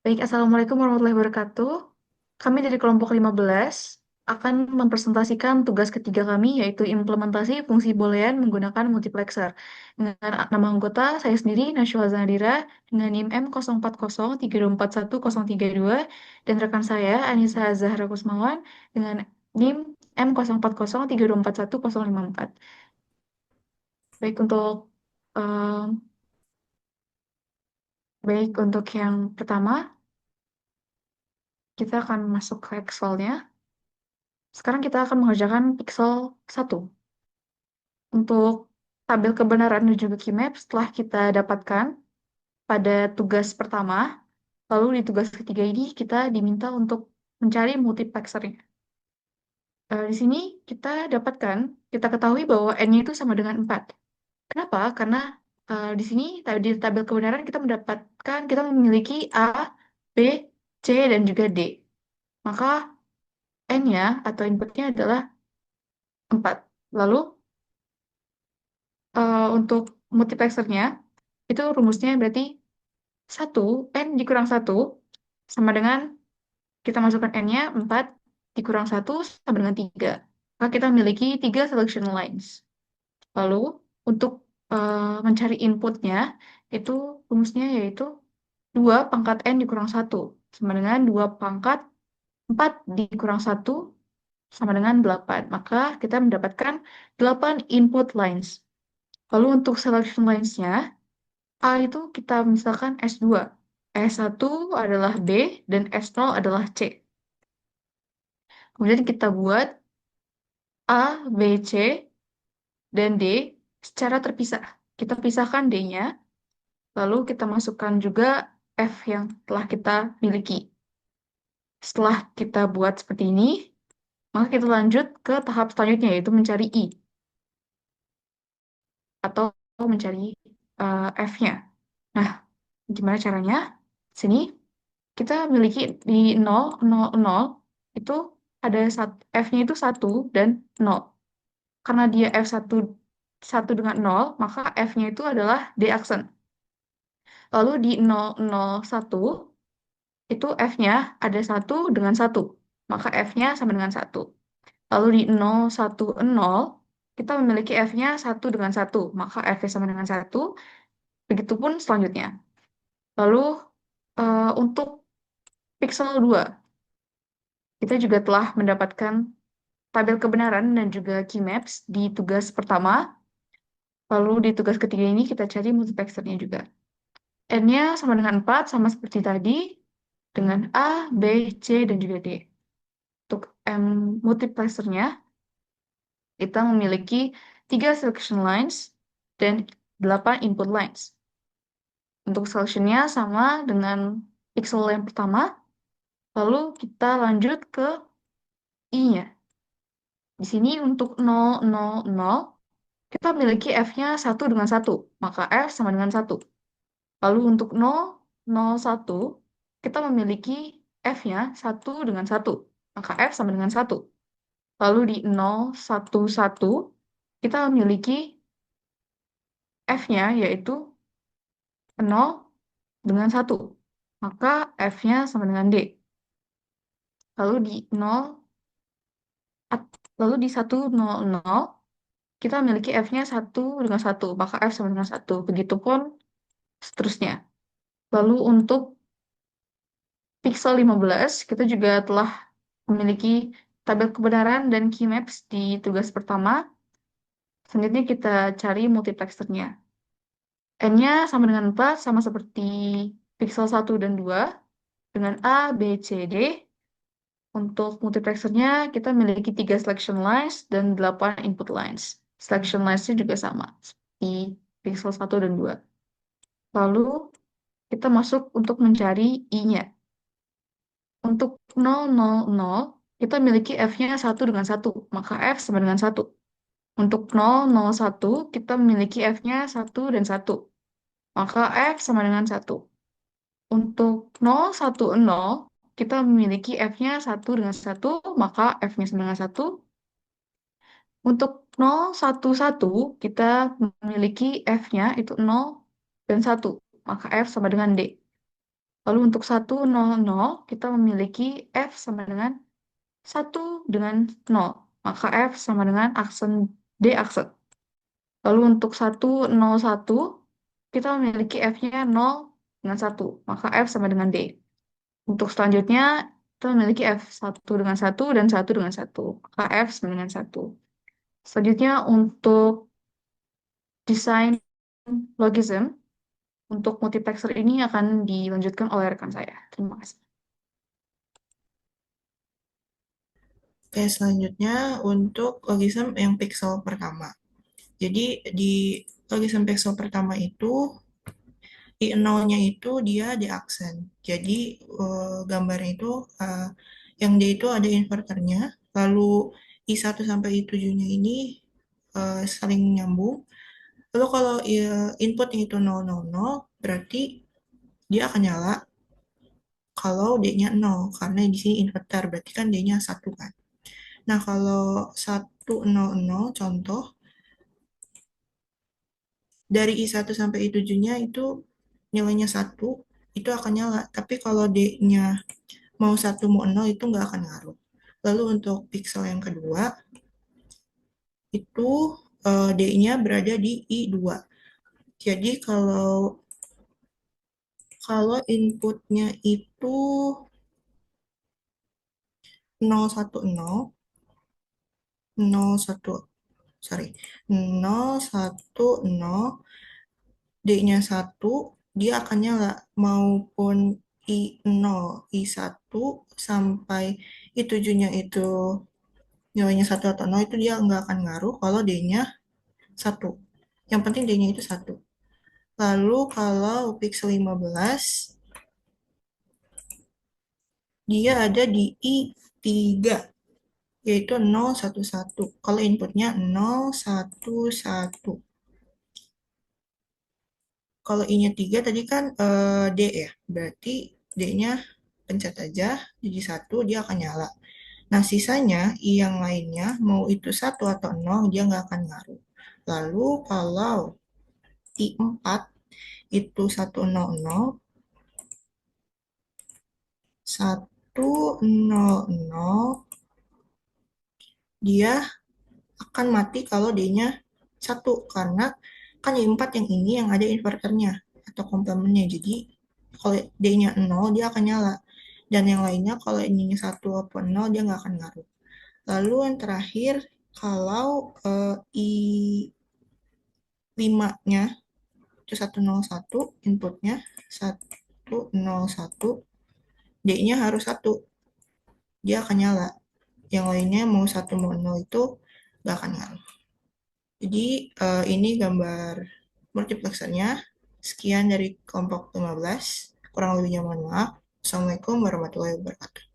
Baik, Assalamualaikum warahmatullahi wabarakatuh. Kami dari kelompok 15 akan mempresentasikan tugas ketiga kami, yaitu implementasi fungsi boolean menggunakan multiplexer. Dengan nama anggota, saya sendiri, Nashwa Zanadira, dengan NIM M0403241032, dan rekan saya, Anissa Zahra Kusmawan, dengan NIM M0403241054. Baik untuk eh, baik untuk yang pertama, kita akan masuk ke Excel-nya. Sekarang kita akan mengerjakan pixel 1. Untuk tabel kebenaran dan juga keymap setelah kita dapatkan pada tugas pertama, lalu di tugas ketiga ini kita diminta untuk mencari multiplexernya. Di sini kita ketahui bahwa N-nya itu sama dengan 4. Kenapa? Karena di sini di tabel kebenaran kita memiliki A, B, C, dan juga D. Maka N-nya atau inputnya adalah 4. Lalu untuk multiplexernya, itu rumusnya berarti 1, N dikurang 1 sama dengan kita masukkan N-nya 4 dikurang 1 sama dengan 3. Maka kita memiliki 3 selection lines. Lalu untuk mencari inputnya, itu rumusnya yaitu 2 pangkat N dikurang 1 sama dengan 2 pangkat 4 dikurang 1 sama dengan 8. Maka kita mendapatkan 8 input lines. Lalu untuk selection lines-nya, A itu kita misalkan S2. S1 adalah B dan S0 adalah C. Kemudian kita buat A, B, C, dan D secara terpisah. Kita pisahkan D-nya, lalu kita masukkan juga F yang telah kita miliki. Setelah kita buat seperti ini, maka kita lanjut ke tahap selanjutnya, yaitu mencari I, atau mencari F-nya. Nah, gimana caranya? Sini, kita miliki di 0, 0, 0, itu ada F-nya itu 1 dan 0. Karena dia F1 dengan 0, maka F-nya itu adalah D aksen. Lalu di 001, itu F-nya ada 1 dengan 1. Maka F-nya sama dengan 1. Lalu di 010, kita memiliki F-nya 1 dengan 1. Maka F-nya sama dengan 1. Begitupun selanjutnya. Lalu untuk pixel 2, kita juga telah mendapatkan tabel kebenaran dan juga keymaps di tugas pertama. Lalu di tugas ketiga ini kita cari multiplexernya juga. N-nya sama dengan 4, sama seperti tadi, dengan A, B, C, dan juga D. Untuk multiplexernya, kita memiliki 3 selection lines dan 8 input lines. Untuk selectionnya sama dengan pixel yang pertama, lalu kita lanjut ke I-nya. Di sini untuk 000, kita memiliki F-nya 1 dengan 1, maka F sama dengan 1. Lalu untuk 001, kita memiliki F-nya 1 dengan 1, maka F sama dengan 1. Lalu di 011, kita memiliki F-nya yaitu 0 dengan 1, maka F-nya sama dengan D. Lalu di 0, lalu di 100, kita memiliki F-nya 1 dengan 1, maka F sama dengan 1. Begitupun seterusnya. Lalu untuk pixel 15, kita juga telah memiliki tabel kebenaran dan keymaps di tugas pertama. Selanjutnya kita cari multiplexernya. N-nya sama dengan 4, sama seperti pixel 1 dan 2, dengan A, B, C, D. Untuk multiplexernya, kita memiliki 3 selection lines dan 8 input lines. Selection lines-nya juga sama, seperti pixel 1 dan 2. Lalu, kita masuk untuk mencari I-nya. Untuk 000, kita memiliki F-nya 1 dengan 1, maka F sama dengan 1. Untuk 001, kita memiliki F-nya 1 dan 1, maka F sama dengan 1. Untuk 010, kita memiliki F-nya 1 dengan 1, maka F-nya sama dengan 1. Untuk 011, kita memiliki F-nya itu 0 dan 1, maka F sama dengan D. Lalu untuk 100 kita memiliki F sama dengan 1 dengan 0. Maka F sama dengan aksen D aksen. Lalu untuk 101 kita memiliki F-nya 0 dengan 1. Maka F sama dengan D. Untuk selanjutnya, kita memiliki F1 dengan 1 dan 1 dengan 1. Maka F sama dengan 1. Selanjutnya, untuk desain logism, untuk multiplexer ini akan dilanjutkan oleh rekan saya. Terima kasih. Oke, selanjutnya untuk logaritma yang pixel pertama. Jadi di logaritma pixel pertama itu I nolnya itu dia di aksen. Jadi gambarnya itu yang D itu ada inverternya, lalu I1 sampai I7-nya ini saling nyambung. Lalu kalau inputnya itu 000, berarti dia akan nyala kalau D-nya 0, karena di sini inverter, berarti kan D-nya 1 kan. Nah, kalau 100 contoh, dari I1 sampai I7-nya itu nilainya 1, itu akan nyala. Tapi kalau D-nya mau 1 mau 0 itu nggak akan ngaruh. Lalu untuk pixel yang kedua, itu D-nya berada di I2. Jadi kalau kalau inputnya itu 010, 01, sorry, 010, D-nya 1, dia akan nyala. Maupun I0, I1, sampai I7-nya itu nilainya 1 atau 0, itu dia nggak akan ngaruh kalau D-nya 1. Yang penting D-nya itu 1. Lalu kalau pixel 15, dia ada di I3, yaitu 011. Kalau inputnya 011. Kalau I-nya 3 tadi kan D ya, berarti D-nya pencet aja, jadi 1, dia akan nyala. Nah, sisanya I yang lainnya, mau itu 1 atau 0, dia nggak akan ngaruh. Lalu kalau I4 itu 100, 100, dia akan mati kalau D-nya 1, karena kan Y4 yang ini yang ada inverternya atau komplemennya. Jadi kalau D-nya 0 dia akan nyala. Dan yang lainnya kalau ininya 1 atau 0 dia nggak akan ngaruh. Lalu yang terakhir, kalau I5-nya itu 101, inputnya 101, D-nya harus 1, dia akan nyala. Yang lainnya mau 1 mau 0 itu nggak akan ngaruh. Jadi ini gambar multiplexernya. Sekian dari kelompok 15. Kurang lebihnya mohon maaf. Assalamualaikum warahmatullahi wabarakatuh.